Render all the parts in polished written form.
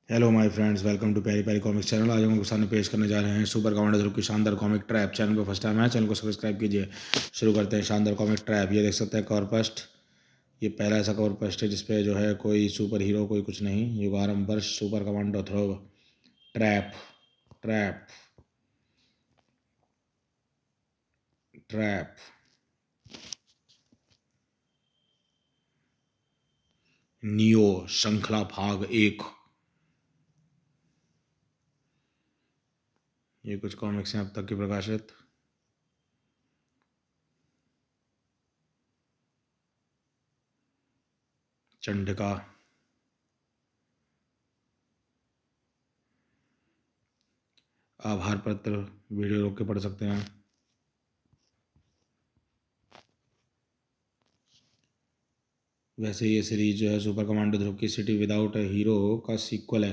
Hello my friends, welcome to प्यारी प्यारी comics channel. आज हम आपके सामने पेश करने जा रहे हैं सुपर कमांडो ध्रुव की शानदार कॉमिक ट्रैप। चैनल पर फर्स्ट टाइम है, चैनल को सब्सक्राइब कीजिए। शुरू करते हैं शानदार कॉमिक ट्रैप। ये देख सकते हैं कवर फर्स्ट। ये पहला ऐसा कवर फर्स्ट है जिसपे जो है कोई सुपर हीरो कोई कुछ नहीं। युगारंभ वर्ष सुपर कमांडो ध्रुव ट्रैप ट्रैप ट्रैप। नियो श्रृंखला भाग 1। ये कुछ कॉमिक्स हैं अब तक की प्रकाशित। चंडिका, आभार पत्र वीडियो रोक के पढ़ सकते हैं। वैसे ये सीरीज जो है सुपर कमांडो ध्रुव की सिटी विदाउट ए हीरो का सीक्वल है,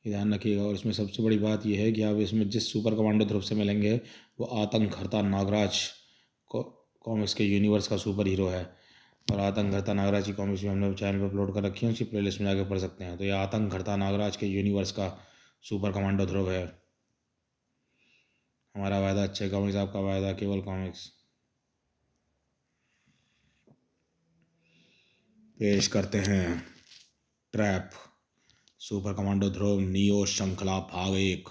ये ध्यान रखिएगा। और इसमें सबसे बड़ी बात यह है कि आप इसमें जिस सुपर कमांडो ध्रुव से मिलेंगे वो आतंकहर्ता नागराज कॉमिक्स के यूनिवर्स का सुपर हीरो है। और आतंकहर्ता नागराज की कॉमिक्स भी हमने चैनल पर अपलोड कर रखी है, उसकी प्लेलिस्ट में जाकर पढ़ सकते हैं। तो ये आतंकहर्ता नागराज के यूनिवर्स का सुपर कमांडो ध्रुव है। हमारा वायदा अच्छे कॉमिक्स, आपका वायदा केवल कॉमिक्स। पेश करते हैं ट्रैप सुपर कमांडो ध्रुव नियो श्रृंखला भाग 1।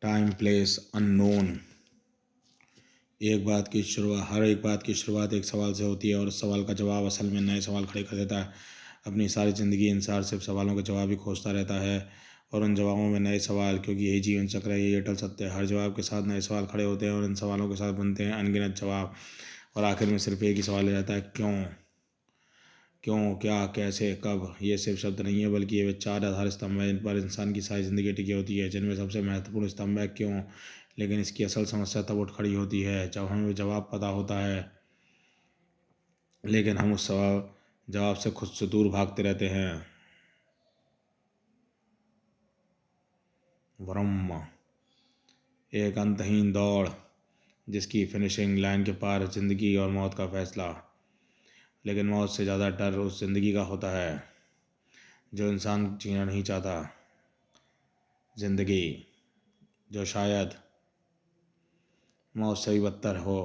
Time place unknown. हर एक बात की शुरुआत एक सवाल से होती है और उस सवाल का जवाब असल में नए सवाल खड़े कर देता है। अपनी सारी ज़िंदगी इंसान सिर्फ सवालों के जवाब ही खोजता रहता है और उन जवाबों में नए सवाल, क्योंकि यही जीवन चक्र है, यही अटल सत्य है। हर जवाब के साथ नए सवाल खड़े होते हैं और इन सवालों के साथ बनते हैं अनगिनत जवाब। और आखिर में सिर्फ एक ही सवाल रह जाता है, क्यों। क्यों, क्या, कैसे, कब। ये सिर्फ शब्द नहीं है बल्कि ये चार आधार स्तंभ हैं जिन पर इंसान की सारी ज़िंदगी टिकी होती है, जिनमें सबसे महत्वपूर्ण स्तंभ है क्यों। लेकिन इसकी असल समस्या तब उठ खड़ी होती है जब हमें जवाब पता होता है लेकिन हम उस जवाब से खुद से दूर भागते रहते हैं। ब्रह्म, एक अंतहीन दौड़ जिसकी फिनिशिंग लाइन के पार जिंदगी और मौत का फैसला। लेकिन मौत से ज़्यादा डर उस जिंदगी का होता है जो इंसान जीना नहीं चाहता। जिंदगी जो शायद मौत से भी बदतर हो।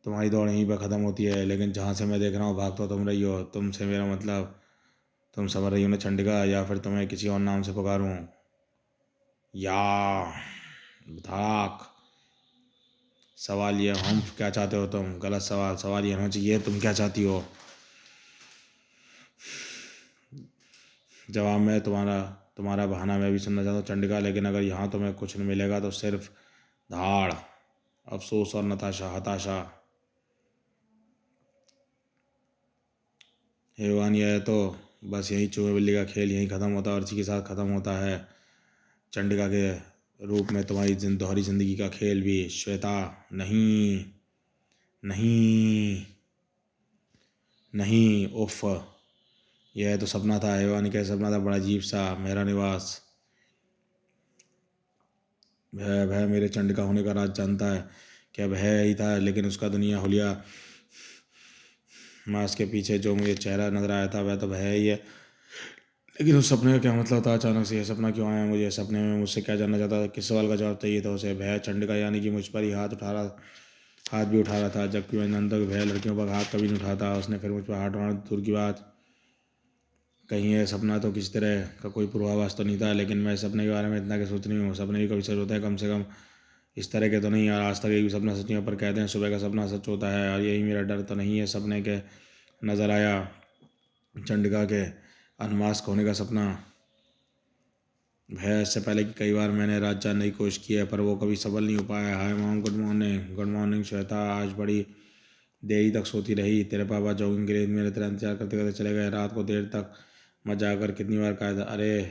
तुम्हारी दौड़ यहीं पर ख़त्म होती है, लेकिन जहाँ से मैं देख रहा हूँ भाग तो तुम रही हो। तुमसे मेरा मतलब, तुम समझ रही हो ना चंडिका, या फिर तुम्हें किसी और नाम से पुकारूं। या धाक। सवाल ये, हम क्या चाहते हो तुम। गलत सवाल। सवाल ये होना चाहिए तुम क्या चाहती हो। जवाब में तुम्हारा तुम्हारा बहाना मैं भी सुनना चाहता हूँ चंडिका, लेकिन अगर यहाँ तुम्हें कुछ नहीं मिलेगा तो सिर्फ धाड़, अफसोस और नताशा, हताशा। हे भगवान, यह है तो बस यही चूहे बिल्ली का खेल यहीं ख़त्म होता है और इसी के साथ ख़त्म होता है चंडिका के रूप में तुम्हारी दोहरी जिंदगी का खेल भी। श्वेता, नहीं, नहीं, नहीं, उफ। यह तो सपना था हैवानी का सपना था, बड़ा अजीब सा। मेरा निवास। वह मेरे चंडिका होने का राज जानता है। क्या वह ही था, लेकिन उसका दुनिया हुलिया मास्क के पीछे जो मुझे चेहरा नजर आया था वह तो वह ही है। लेकिन उस सपने का क्या मतलब था। अचानक से यह सपना क्यों आया मुझे। सपने में मुझसे क्या जानना चाहता था। किस सवाल का जवाब चाहिए था उसे। वह चंडिका यानी कि मुझ पर ही हाथ भी उठा रहा था, जबकि मैं जानता हूँ कि वह लड़कियों पर हाथ कभी नहीं उठाता। उसने फिर मुझ पर हाथ उठाना दूर की बात, कहीं यह सपना तो किसी तरह का कोई पूर्वाभास तो नहीं था। लेकिन मैं सपने के बारे में इतना क्या सोच रही हूँ। सपने भी कभी सच होता है, कम से कम इस तरह के तो नहीं यार। आज तक एक भी सपना सच नहीं है, पर कहते हैं सुबह का सपना सच होता है, और यही मेरा डर तो नहीं है। सपने के नज़र आया चंडिका के अनमास्क होने का सपना। है इससे पहले कि कई बार मैंने रात जानने की कोशिश की है, पर वो कभी सफल नहीं हो पाया। Hi mom, good morning. Good morning Shweta, आज बड़ी देरी तक सोती रही। तेरे पापा जॉगिंग के लिए मेरे तरह इंतजार करते करते चले गए। रात को देर तक मैं जाकर कितनी बार कहा था, अरे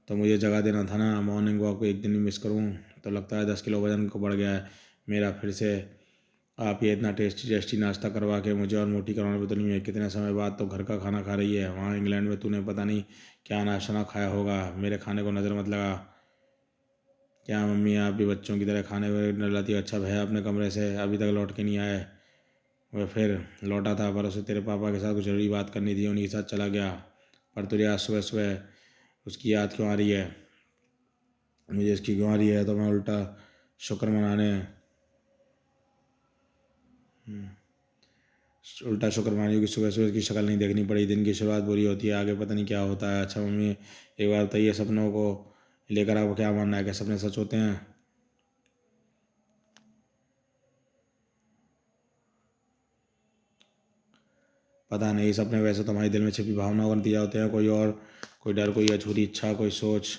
तो मुझे जगा देना था ना। मॉर्निंग वॉक को एक दिन भी मिस करूँ तो लगता है 10 किलो वजन को बढ़ गया है मेरा। फिर से आप ये इतना टेस्टी टेस्टी नाश्ता करवा के मुझे और मोटी करवाने पे तो नहीं है। कितने समय बाद तो घर का खाना खा रही है। वहाँ इंग्लैंड में तूने पता नहीं क्या नाश्ता ना खाया होगा। मेरे खाने को नज़र मत लगा। क्या मम्मी आप भी बच्चों की तरह खाने में डलाती हो? अच्छा भैया अपने कमरे से अभी तक लौट के नहीं आए। वह फिर लौटा था पर उसे तेरे पापा के साथ कुछ जरूरी बात करनी थी, उन्हीं के साथ चला गया। पर तुझे आज सुबह सुबह उसकी याद क्यों आ रही है? मुझे इसकी क्यों आ रही है? तो मैं उल्टा शुक्र मनाने उल्टा शुक्र मानियो कि सुबह सुबह की शक्ल नहीं देखनी पड़ी। दिन की शुरुआत बुरी होती है, आगे पता नहीं क्या होता है। अच्छा मम्मी एक बार बताइए, सपनों को लेकर आपको क्या मानना है? क्या सपने सच होते हैं? पता नहीं, सपने वैसे तुम्हारे दिल में छिपी भावनाओं का नतीजा होते हैं। कोई और कोई डर, कोई अछूती इच्छा, कोई सोच।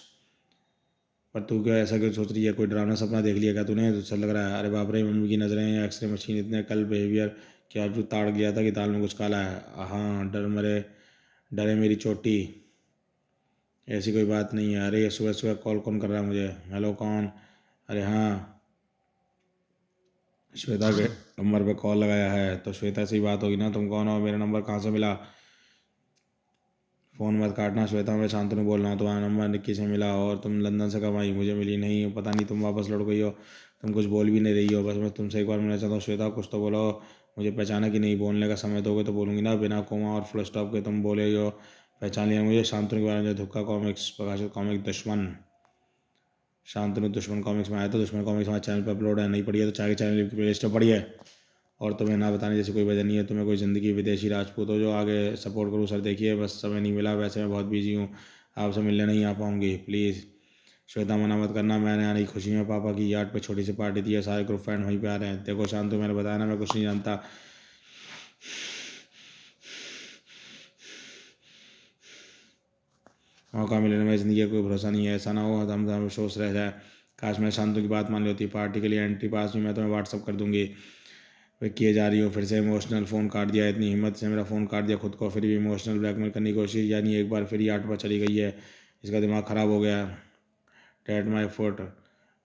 पर तू क्या ऐसा क्यों सोच रही है? कोई डरावना सपना देख लिया क्या तूने? तो चल लग रहा है। अरे बाप रे, मम्मी की नज़रें एक्सरे मशीन इतने कल बिहेवियर क्या जो ताड़ गया था कि दाल में कुछ काला है। हाँ डर मरे, डरे मेरी चोटी। ऐसी कोई बात नहीं है। अरे ये सुबह सुबह कॉल कौन कर रहा है मुझे? हेलो कौन? अरे हाँ, श्वेता के नंबर पे कॉल लगाया है। तो श्वेता से ही बात होगी ना? तुम कौन हो? मेरा नंबर कहाँ से मिला? फ़ोन मत काटना श्वेता, मैं शांतनु बोल रहा हूँ। तुम्हारा नंबर निक्की से मिला और तुम लंदन से कब आई? मुझे मिली नहीं। पता नहीं तुम वापस लौट गई हो। तुम कुछ बोल भी नहीं रही हो। बस मैं तुमसे एक बार मिलना चाहता हूँ श्वेता, कुछ तो बोलो। मुझे पहचाना कि नहीं? बोलने का समय दोगे तो बोलूँगी ना, बिना कोमा और फुल स्टॉप के तुम बोले हो। पहचान लिया मुझे। शांतनु के बारे में धुक्का कॉमिक्स प्रकाशित कॉमिक दुश्मन। शांतनु दुश्मन कॉमिक्स में आया था। दुश्मन कॉमिक्स हमारे चैनल पर अपलोड है, नहीं पढ़ी है तो चाहे चैनल की प्ले लिस्ट में पढ़ी है। और तुम्हें ना बताने जैसी कोई वजह नहीं है। तुम्हें कोई ज़िंदगी विदेशी राजपूत हो जो आगे सपोर्ट करूँ? सर देखिए बस समय नहीं मिला, वैसे मैं बहुत बिजी हूँ, आपसे मिलने नहीं आ पाऊँगी। प्लीज़ श्वेता मना मत करना, मैंने आने की खुशी में पापा की याद पे छोटी सी पार्टी दी है, सारे ग्रुप फ्रेंड वहीं पे आ रहे हैं। देखो शांतु, मैंने बताया ना मैं कुछ नहीं जानता। मौका मिलने में ज़िंदगी का कोई भरोसा नहीं है। ऐसा ना हो हम अफसोस रह जाए। काश मैं शांतु की बात मान ली होती। पार्टी के लिए एंट्री पास भी मैं तुम्हें व्हाट्सअप कर दूंगी। वे किए जा रही हो फिर से इमोशनल। फ़ोन काट दिया, इतनी हिम्मत से मेरा फ़ोन काट दिया खुद को, फिर भी इमोशनल ब्लैकमेल करने की कोशिश। यानी एक बार फिर ही 8 पर चली गई है। इसका दिमाग ख़राब हो गया। Date my foot.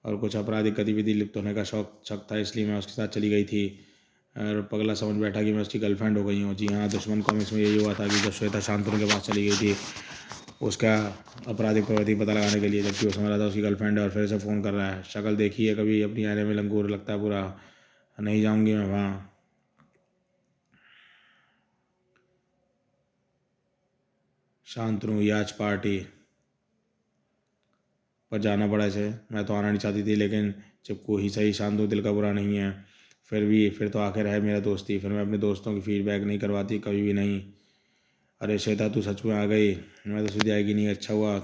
और कुछ आपराधिक गतिविधि लिप्त होने का शक था, इसलिए मैं उसके साथ चली गई थी। और पगला समझ बैठा कि मैं उसकी गर्लफ्रेंड हो गई हूँ। जी हाँ, दुश्मन कॉमिक्स में यही हुआ था कि जब श्वेता शांतनु के पास चली गई थी उसका आपराधिक प्रवृत्ति पता लगाने के लिए, जबकि वो समझ रहा था उसकी गर्लफ्रेंड है और फिर से फ़ोन कर रहा है। शक्ल देखी है कभी अपनी आने में? लंगूर लगता है पूरा। नहीं जाऊँगी मैं वहाँ। शांतनु याच पार्टी पर जाना पड़ा इसे। मैं तो आना नहीं चाहती थी लेकिन चिपकू ही सही। शांतनु दिल का बुरा नहीं है, फिर तो आखिर है मेरा दोस्ती। फिर मैं अपने दोस्तों की फीडबैक नहीं करवाती कभी भी नहीं। अरे श्वेता तू सच में आ गई? मैं तो सीधी आएगी नहीं। अच्छा हुआ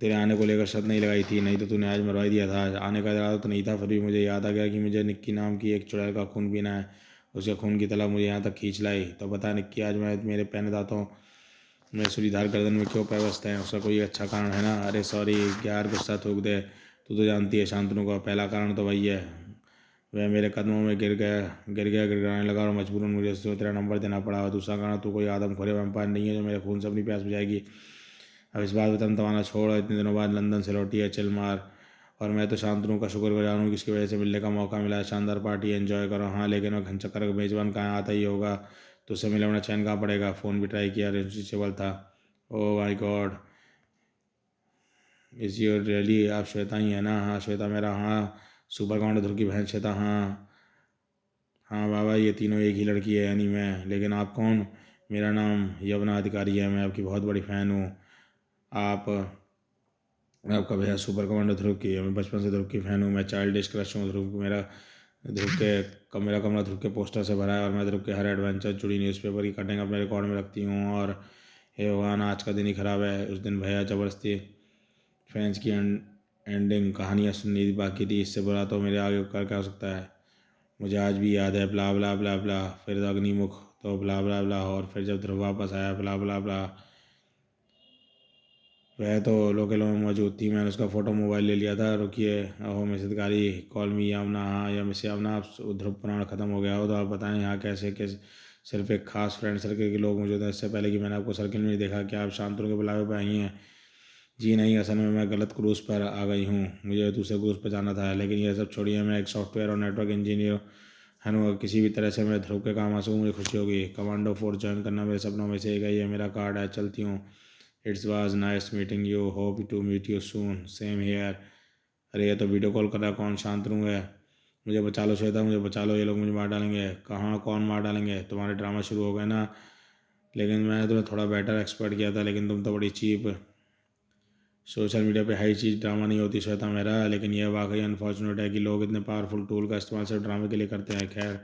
तेरे आने को लेकर शर्त नहीं लगाई थी, नहीं तो तूने आज मरवा ही दिया था। आने का इरादा तो नहीं था, फिर भी मुझे याद आ गया कि मुझे निक्की नाम की एक चुड़ैल का खून पीना है। उसके खून की तलब मुझे यहाँ तक खींच लाई। तो बता निक्की, आज मैं मेरे पहने दांतों में सूलीधार गर्दन में क्यों पेवस्त है? उसका कोई अच्छा कारण है ना? अरे सॉरी यार, गुस्सा थूक दे। तू तो जानती है शांतनु का पहला कारण तो वही है। वह मेरे कदमों में गिड़गिड़ाने लगा और मजबूरन मुझे उससे तेरा नंबर देना पड़ा। और दूसरा कारण, तू कोई आदमखोर वैम्पायर नहीं है जो मेरे खून से अपनी प्यास बुझाएगी। अब इस बात पर तमतमाना छोड़, इतने दिनों बाद लंदन से लौटी है, चिल मार। और मैं तो शांतनु का शुक्रगुजार हूँ कि इसकी वजह से मिलने का मौका मिला है। शानदार पार्टी एंजॉय करो। हाँ लेकिन वो घनचक्कर का मेजबान कहाँ आता ही होगा, तो उससे मिले होना चैन कहाँ पड़ेगा? फ़ोन भी ट्राई किया, रिचेबल था। Oh my God, is your really? आप श्वेता ही है ना? हाँ श्वेता मेरा, हाँ सुपर कमांडर ध्रुव की बहन श्वेता। हाँ हाँ बाबा, ये तीनों एक ही लड़की है यानी मैं। लेकिन आप कौन? मेरा नाम यवना अधिकारी है, मैं आपकी बहुत बड़ी फ़ैन हूँ। आप मैं आपका भैया सुपर कमांडो ध्रुव की, मैं बचपन से ध्रुव की फ़ैन हूँ। मैं चाइल्डिश क्रश हूँ ध्रुव को। मेरा कमरा ध्रुव के पोस्टर से भरा है और मैं ध्रुव के हर एडवेंचर जुड़ी न्यूज़पेपर की कटिंग अपने रिकॉर्ड में रखती हूँ। और हे भगवान, आज का दिन ही ख़राब है। उस दिन भैया ज़बरदस्ती फैंस की एंडिंग कहानियाँ सुननी बाकी थी, इससे बुरा तो मेरे आगे कर क्या हो सकता है? मुझे आज भी याद है, ब्ला ब्ला ब्ला ब्ला, फिर अग्निमुख, तो ब्ला ब्ला ब्ला, और फिर जब ध्रुव वापस आया, ब्ला ब्ला ब्ला। वह तो लोकेलो में मौजूद थी, मैंने उसका फ़ोटो मोबाइल ले लिया था। रुकिए, ओहो मिस अधिकारी, कॉल मी यामना। हाँ या मिस यामना, आप ध्रुव पुराण ख़त्म हो गया हो तो आप बताएं यहाँ कैसे कैसे सिर्फ एक खास फ्रेंड सर्कल के लोग मौजूद हैं। इससे पहले कि मैंने आपको सर्कल में देखा, क्या आप शांतनु के बुलावे पर आई हैं? जी नहीं, असल में मैं गलत क्रूज़ पर आ गई हूँ, मुझे दूसरे क्रूज़ पर जाना था। लेकिन यह सब छोड़िए, मैं एक सॉफ्टवेयर और नेटवर्क इंजीनियर हनु किसी भी तरह से मैं ध्रुव के काम आ सकूँ मुझे खुशी होगी। कमांडो फोर्स ज्वाइन करना मेरे सपनों में से एक है, ये मेरा कार्ड है, चलती हूँ। It's was nice meeting you, hope to meet you soon, same here. अरे ये तो वीडियो कॉल कर रहा है, कौन शांतनु है? मुझे बचा लो श्वेता, मुझे बचा लो, ये लोग मुझे मार डालेंगे। कहाँ कौन मार डालेंगे? तुम्हारे ड्रामा शुरू हो गए ना। लेकिन मैंने तुम्हें थोड़ा बेटर एक्सपेक्ट किया था, लेकिन तुम तो बड़ी चीप। सोशल मीडिया पे हाई चीज़ ड्रामा नहीं होती श्वेता मेरा, लेकिन यह वाकई अनफॉर्चुनेट है कि लोग इतने पावरफुल टूल का इस्तेमाल सिर्फ ड्रामे के लिए करते हैं।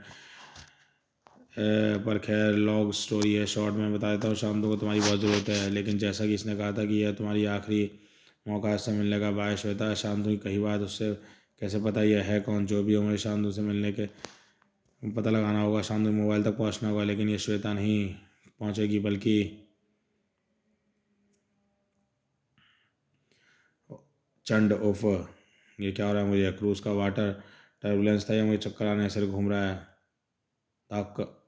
पर खैर लॉन्ग स्टोरी है शॉर्ट में बता देता हूँ। शांतनु को तुम्हारी बहुत ज़रूरत है, लेकिन जैसा कि इसने कहा था कि यह तुम्हारी आखिरी मौका है इससे मिलने का। बाय श्वेता। शांतनु की कही बात उससे कैसे पता यह है कौन? जो भी हो मुझे शांतनु से मिलने के पता लगाना होगा, शांतनु के मोबाइल तक पहुँचना होगा। लेकिन ये श्वेता नहीं पहुँचेगी, बल्कि चंड उफ। ये क्या हो रहा है मुझे? क्रूज का वाटर टर्बुलेंस था या मुझे चक्कर आने सिर घूम रहा है? ताक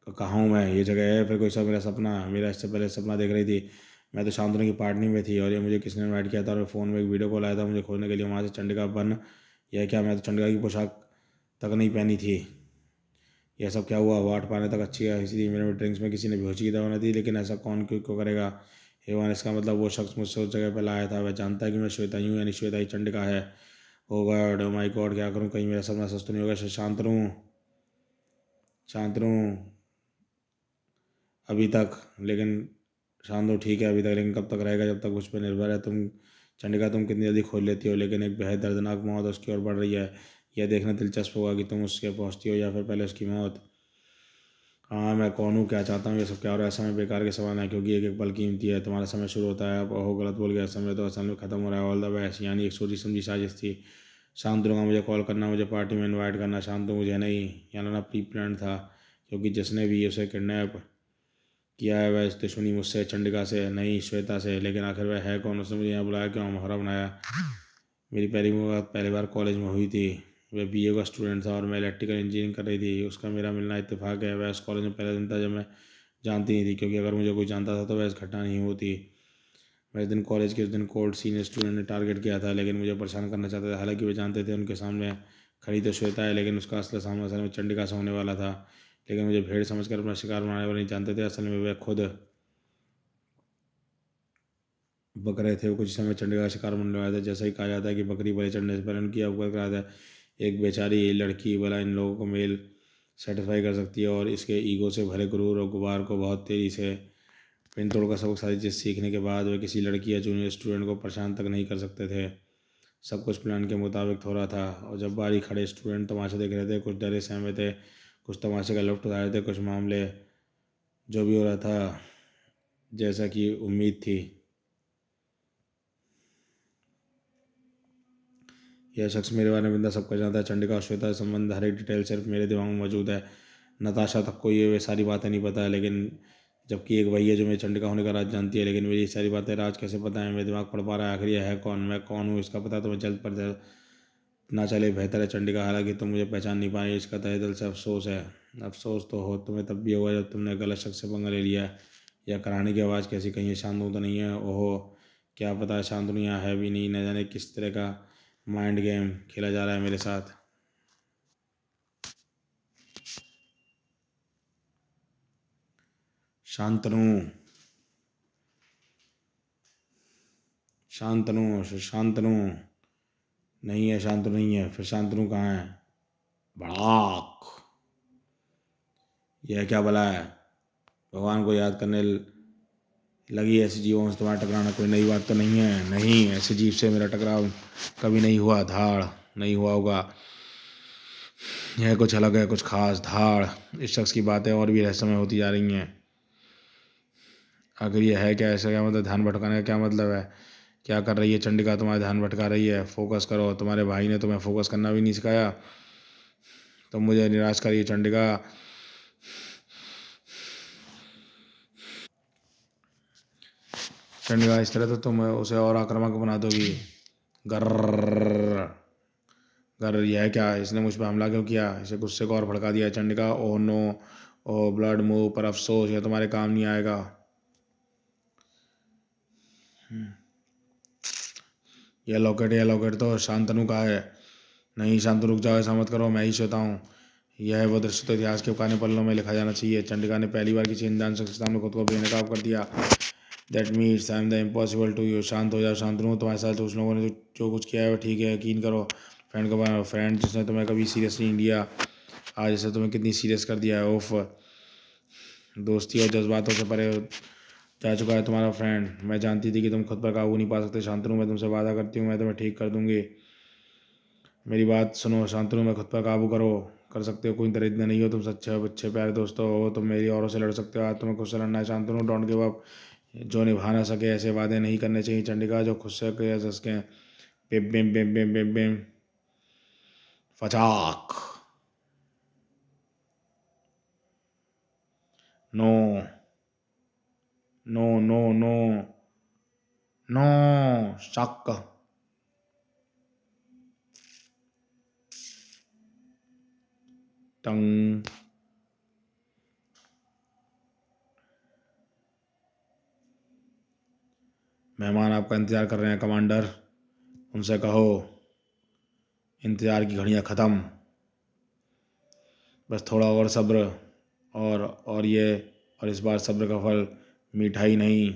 कहाँ हूँ मैं? ये जगह है फिर कोई सा मेरा सपना? मेरा इससे पहले सपना देख रही थी, मैं तो शांतनु की पार्टी में थी और ये मुझे किसने इनवाइट किया था और फ़ोन में एक वीडियो कॉल आया था मुझे खोजने के लिए वहाँ से चंडिका बन। यह क्या? मैं तो चंडिका की पोशाक तक नहीं पहनी थी। यह सब क्या हुआ? वाट पाने तक अच्छी है, इसी मेरे ड्रिंक्स में किसी ने बेहोशी की दवा न दी, लेकिन ऐसा कौन क्यों क्यों करेगा? हेवन, इसका मतलब वो शख्स मुझसे उस जगह पर लाया था, वह जानता है कि मैं श्वेता ही हूँ, यानी श्वेता ही चंडिका है। ओ गॉड, ओ माय गॉड, क्या करूँ? कहीं मेरा सपना सच तो नहीं होगा? शांतनु, शांतनु अभी तक, लेकिन शांतनु ठीक है अभी तक, लेकिन कब तक रहेगा? जब तक मुझ पर निर्भर है। तुम चंडिका, तुम कितनी जल्दी खोज लेती हो, लेकिन एक बेहद दर्दनाक मौत उसकी ओर बढ़ रही है। यह देखना दिलचस्प होगा कि तुम उसके पहुंचती हो या फिर पहले उसकी मौत। हाँ, मैं कौन हूँ, क्या चाहता हूँ, ये सब क्या हो रहा है? समय बेकार के सवाल है, क्योंकि एक एक पल कीमती है। तुम्हारा समय शुरू होता है अब। ओहो गलत बोल गया, समय तो असल में ख़त्म हो रहा है। ऑल द बेस्ट, यानी एक सोची समझी साजिश थी। शांतनु का मुझे कॉल करना, मुझे पार्टी में इनवाइट करना, शांतनु मुझे नहीं, यानी ना प्री प्लान था, क्योंकि जिसने भी उसे किडनैप किया है वह दुश्मनी मुझसे, चंडिका से नहीं, श्वेता से। लेकिन आखिर वह है कौन? उसने मुझे यहाँ बुलाया क्यों, मुहर्रम बनाया? मेरी पहली मुलाकात पहली बार कॉलेज में हुई थी। वह बीए का स्टूडेंट था और मैं इलेक्ट्रिकल इंजीनियरिंग कर रही थी। उसका मेरा मिलना इत्तेफाक है। वह उस कॉलेज में पहला दिन था जब मैं जानती नहीं थी, क्योंकि अगर मुझे कोई जानता था तो वह इस घटना नहीं होती। मैं इस दिन कॉलेज के उस दिन कोल्ड सीनियर स्टूडेंट ने टारगेट किया था, लेकिन मुझे परेशान करना चाहते थे। हालांकि वे जानते थे उनके सामने खड़ी तो श्वेता है, लेकिन उसका असली सामना असल में चंडिका से होने वाला था। लेकिन मुझे भेड़ समझकर अपना शिकार बनाने वाले नहीं जानते थे, असल में वह खुद बक रहे थे। वो कुछ समय चंडीगढ़ का शिकार बनने वाला था। जैसा ही कहा जाता है कि बकरी बलि चढ़ने से पहले उनकी अवगत कराया था। एक बेचारी लड़की भला इन लोगों को मेल सेटिस्फाई कर सकती है और इसके ईगो से भरे गुरूर और गुबार को बहुत तेज़ी से पिन तोड़कर सबक सारी चीज़ सीखने के बाद वे किसी लड़की या जूनियर स्टूडेंट को परेशान तक नहीं कर सकते थे। सब कुछ प्लान के मुताबिक हो रहा था, और जब बारी खड़े स्टूडेंट तमाशा देख रहे थे, कुछ डरे सहमे थे, कुछ तमाशे का लुत्फ उठा रहे थे, कुछ मामले जो भी हो रहा था जैसा कि उम्मीद थी। यह शख्स मेरे बारे में बिंदा सब कुछ जानता है। चंडिका और श्वेता से संबंध हर एक डिटेल सिर्फ मेरे दिमाग में मौजूद है। नताशा तक को ये वे सारी बातें नहीं पता है, लेकिन जबकि एक वही है जो मेरी चंडिका होने का राज जानती है, लेकिन मेरी सारी बातें राज कैसे पता है? मेरे दिमाग पढ़ पा रहा है आखिर यह है कौन, मैं कौन हूँ, इसका पता तुम्हें जल्द पर जल्द ना चले बेहतर है चंडिका। हालांकि तुम मुझे पहचान नहीं पाए, इसका तहे दिल से अफसोस है। अफसोस तो हो तुम्हें तब भी होगा जब तुमने गलत शख्स से पंगा ले लिया। यह कराने की आवाज़ कैसी? कहीं ये शांतनु तो नहीं है? ओहो, क्या पता है शांतनु यहाँ है भी नहीं, न जाने किस तरह का माइंड गेम खेला जा रहा है मेरे साथ। शांतनु, शांतनु, शांतनु नहीं है, शांतनु नहीं है, फिर शांतनु कहाँ है? भड़ाक, यह क्या भला है? भगवान को याद करने लगी ऐसे जीवों से तुम्हारा टकराना कोई नई बात तो नहीं है। नहीं, ऐसे जीव से मेरा टकराव कभी नहीं हुआ, धाड़ नहीं हुआ होगा। यह कुछ अलग है, कुछ खास। धाड़, इस शख्स की बातें और भी रहस्यमय होती जा रही हैं। आखिर यह है क्या? ऐसा क्या मतलब? ध्यान भटकाने का क्या मतलब है? क्या कर रही है चंडिका? तुम्हारा ध्यान भटका रही है। फोकस करो, तुम्हारे भाई ने तुम्हें फोकस करना भी नहीं सिखाया। तुम मुझे निराश करिए चंडिका। चंडिका, इस तरह तो तुम उसे और आक्रामक बना दोगी। गर्र, गर्र, यह क्या? इसने मुझ पर हमला क्यों किया? इसे गुस्से को और भड़का दिया चंडिका। ओह नो, ओह ब्लड मूव, पर अफसोस यह तुम्हारे काम नहीं आएगा। यह लॉकेट तो शांतनु का है। नहीं शांतनु, रुक जाओ, ऐसा मत करो, मैं ही सोता हूँ। यह वो दृश्य तो इतिहास के पुराने पन्नों में लिखा जाना चाहिए। चंडिका ने पहली बार किसी अनजान शख्स के सामने खुद को बेनकाब कर दिया। That means I am the impossible to you. शांत हो जाओ शांतनु, तुम्हारे साथ उस लोगों ने जो कुछ किया है वो ठीक है, यकीन करो। फ्रेंड का बना फ्रेंड जिसने तुम्हें कभी सीरियस नहीं लिया, आज इसे तुम्हें कितनी सीरियस कर दिया है। ओफ, दोस्ती और जज्बातों से परे जा चुका है तुम्हारा फ्रेंड। मैं जानती थी कि तुम खुद पर काबू नहीं पा सकते शांतनु। मैं तुमसे वादा करती हूँ, मैं तुम्हें ठीक कर दूंगी। मेरी बात सुनो शांतनु, मैं खुद पर काबू करो, कर सकते हो, कोई दरिद्र नहीं हो, तुम सच्चे अच्छे प्यारे दोस्तों हो, तुम मेरी औरों से लड़ सकते हो, आज तुम्हें खुद से लड़ना है शांतनु। Don't give up. जो निभा ना सके ऐसे वादे नहीं करने चाहिए चंडिका, जो खुद से कह सके। बिम बिम बिम बिम बिम बिम फचाक। नो नो नो नो नो शक। टंग। मेहमान आपका इंतजार कर रहे हैं कमांडर, उनसे कहो इंतजार की घड़ियां ख़त्म, बस थोड़ा और सब्र। और ये, और इस बार सब्र का फल मिठाई नहीं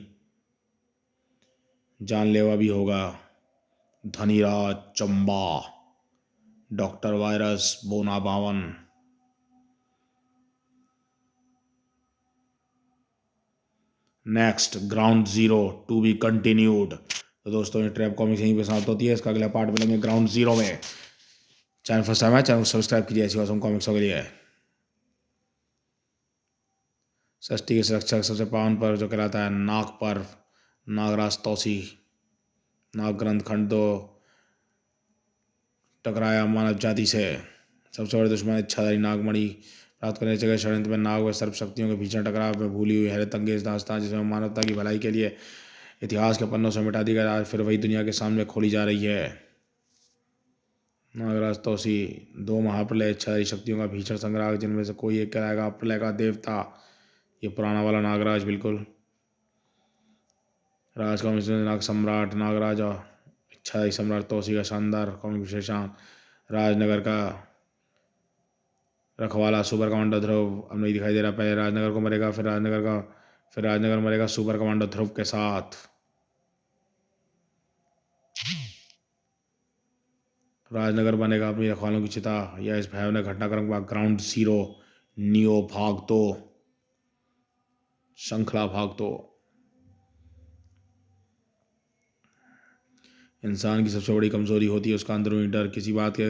जानलेवा भी होगा। धनीराज चंबा, डॉक्टर वायरस बोना बावन। Next ground zero to be continued. तो दोस्तों ये ट्रैप कॉमिक्स यहीं पे समाप्त होती है, इसका अगला पार्ट मिलेंगे ग्राउंड जीरो में। चैनल फर्स्ट टाइम है, चैनल को सब्सक्राइब कीजिए ऐसी औसम कॉमिक्सों के लिए। षष्ठी के सुरक्षा सबसे पावन पर्व जो कहलाता है नाग पर्व, नागराज तौसी, नाग ग्रंथ खंड 2 टकराया मानव जाति से। सबसे बड़े दुश्मन इच्छाधारी नागमणि प्राप्त करने की जगह षड्यंत्र में नाग व सर्प शक्तियों के भीषण टकराव में भूली हुई हैरत अंगेज दास्तान, जिसमें मानवता की भलाई के लिए इतिहास के पन्नों से मिटा दी गई, आज फिर वही दुनिया के सामने खोली जा रही है। नागराज तौसी, 2 महाप्रलय इच्छाधारी शक्तियों का भीषण संग्राह, जिनमें से कोई एक कहलाएगा प्रलय का देवता। ये पुराना वाला नागराज बिल्कुल। राज कॉमिक्स में नाग सम्राट नागराज और इच्छाधारी सम्राट तौसी का शानदार कॉमिक विशेषांक। राजनगर का रखवाला सुपर कमांडो ध्रुव अब नहीं दिखाई दे रहा, पहले राजनगर को मरेगा, फिर राजनगर मरेगा सुपर कमांडो ध्रुव के साथ। राजनगर बनेगा अपनी रखवालों की चिता। यह इस भयावह घटनाक्रम का ग्राउंड जीरो, नियो भाग 2, श्रृंखला भाग 2। इंसान की सबसे बड़ी कमजोरी होती है उसका अंदरूनी डर, किसी बात के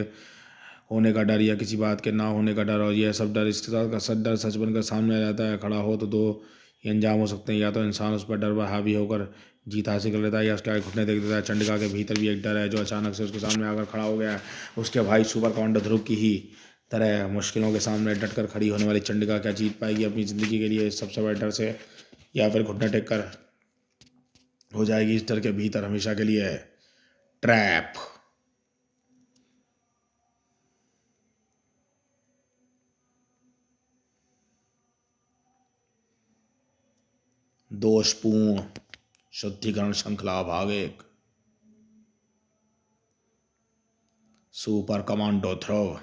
होने का डर या किसी बात के ना होने का डर। और यह सब डर, इसके साथ का सब डर सच बनकर सामने आ जाता है। खड़ा हो तो 2 ही अंजाम हो सकते हैं, या तो इंसान उस पर डर पर हावी होकर जीत हासिल कर लेता है, या उसके आगे घुटने देख देता है। चंडिका के भीतर भी एक डर है जो अचानक से उसके सामने आकर खड़ा हो गया है। उसके भाई सुपर कमांडो ध्रुव की ही तरह मुश्किलों के सामने डटकर खड़ी होने वाली चंडिका क्या जीत पाएगी अपनी ज़िंदगी के लिए सबसे बड़े डर से, या फिर घुटने टेक कर हो जाएगी इस डर के भीतर हमेशा के लिए ट्रैप। दोषपूर्ण शुद्धिकरण श्रृंखला भाग 1, सुपर कमांडो ध्रुव।